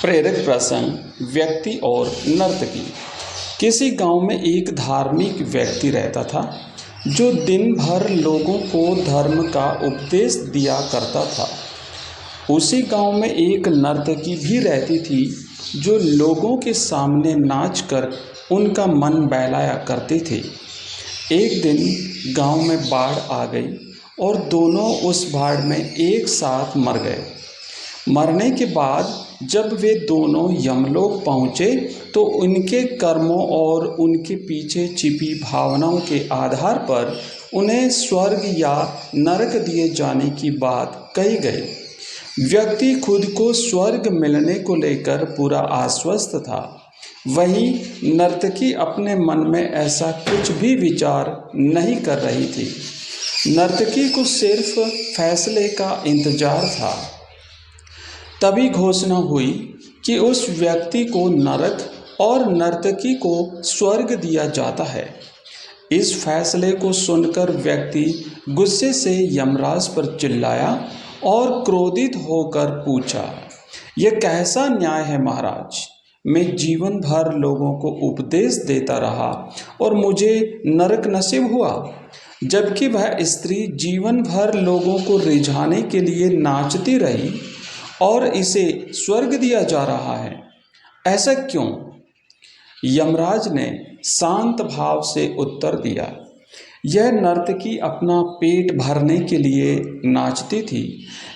प्रेरक प्रसंग व्यक्ति और नर्तकी। किसी गांव में एक धार्मिक व्यक्ति रहता था जो दिन भर लोगों को धर्म का उपदेश दिया करता था। उसी गांव में एक नर्तकी भी रहती थी जो लोगों के सामने नाचकर उनका मन बहलाया करते थे। एक दिन गांव में बाढ़ आ गई और दोनों उस बाढ़ में एक साथ मर गए। मरने के बाद जब वे दोनों यमलोक पहुँचे तो उनके कर्मों और उनके पीछे छिपी भावनाओं के आधार पर उन्हें स्वर्ग या नरक दिए जाने की बात कही गई। व्यक्ति खुद को स्वर्ग मिलने को लेकर पूरा आश्वस्त था। वहीं नर्तकी अपने मन में ऐसा कुछ भी विचार नहीं कर रही थी। नर्तकी को सिर्फ फैसले का इंतजार था। तभी घोषणा हुई कि उस व्यक्ति को नरक और नर्तकी को स्वर्ग दिया जाता है। इस फैसले को सुनकर व्यक्ति गुस्से से यमराज पर चिल्लाया और क्रोधित होकर पूछा, यह कैसा न्याय है महाराज? मैं जीवन भर लोगों को उपदेश देता रहा और मुझे नरक नसीब हुआ, जबकि वह स्त्री जीवन भर लोगों को रिझाने के लिए नाचती रही और इसे स्वर्ग दिया जा रहा है। ऐसा क्यों? यमराज ने शांत भाव से उत्तर दिया, यह नर्तकी अपना पेट भरने के लिए नाचती थी,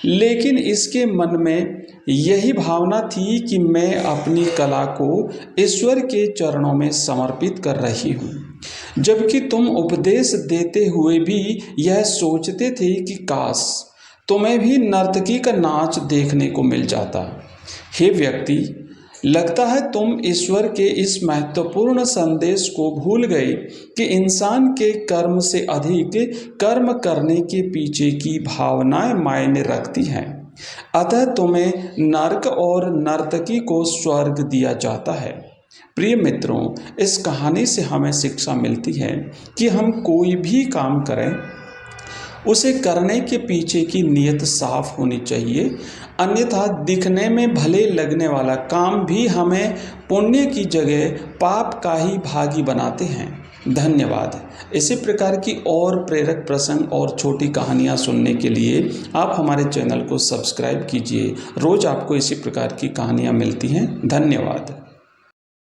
लेकिन इसके मन में यही भावना थी कि मैं अपनी कला को ईश्वर के चरणों में समर्पित कर रही हूँ, जबकि तुम उपदेश देते हुए भी यह सोचते थे कि काश तुम्हें भी नर्तकी का नाच देखने को मिल जाता। हे व्यक्ति, लगता है तुम ईश्वर के इस महत्वपूर्ण संदेश को भूल गए कि इंसान के कर्म से अधिक कर्म करने के पीछे की भावनाएं मायने रखती हैं। अतः तुम्हें नरक और नर्तकी को स्वर्ग दिया जाता है। प्रिय मित्रों, इस कहानी से हमें शिक्षा मिलती है कि हम कोई भी काम करें उसे करने के पीछे की नीयत साफ होनी चाहिए, अन्यथा दिखने में भले लगने वाला काम भी हमें पुण्य की जगह पाप का ही भागी बनाते हैं। धन्यवाद। इसी प्रकार की और प्रेरक प्रसंग और छोटी कहानियाँ सुनने के लिए आप हमारे चैनल को सब्सक्राइब कीजिए। रोज़ आपको इसी प्रकार की कहानियाँ मिलती हैं। धन्यवाद।